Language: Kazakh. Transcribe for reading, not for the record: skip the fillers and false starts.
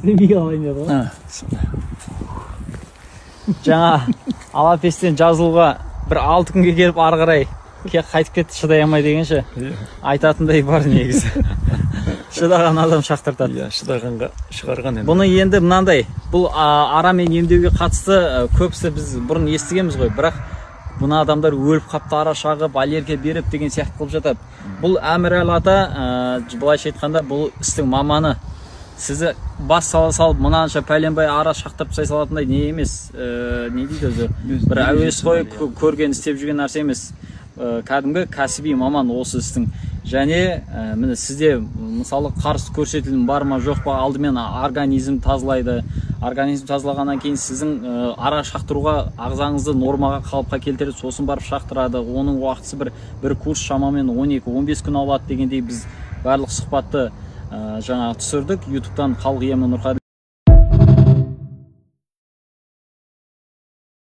істемей алайын деді ғой. Жаңа Алапестен жазылуға бір 6 күнге келіп ары қарай қайтып кетті, шыдай алмай дегенше айтатындай бар негізі. Шыдаған адам шақтыртады. Иә, шыдағанға шығарған енді. Бұны енді мынандай, бұл арамен емдеуге қатысты көбісі біз бұрын естігенбіз ғой, бірақ бұны адамдар өліп қапты, ара шағып, аллергия беріп деген сияқты қылып жатады. Бұл Әмірәлі ата, былайша айтқанда, бұл істің маманы. Сізді бас сала салып, мұнанша пәленбай ара шақтырып тастай салатындай не емес, не дейді өзі, бір әуесқой көрген істеп жүрген нәрсе емес. Кәдімгі кәсіби маман осы істің. Және міне сізде мысалы қарсы көрсетілім бар ма жоқ па, алдымен организм тазалайды. Организм тазалағаннан кейін сіздің ара шақтыруға ағзаңызды нормаға, қалыпқа келтіреді, сосын барып шақтырады. Оның уақытысы бір курс шамамен 12-15 күн алады дегендей біз барлық сұхбатты жаңа түсірдік. YouTube-тан Халық емі Нұрқаділов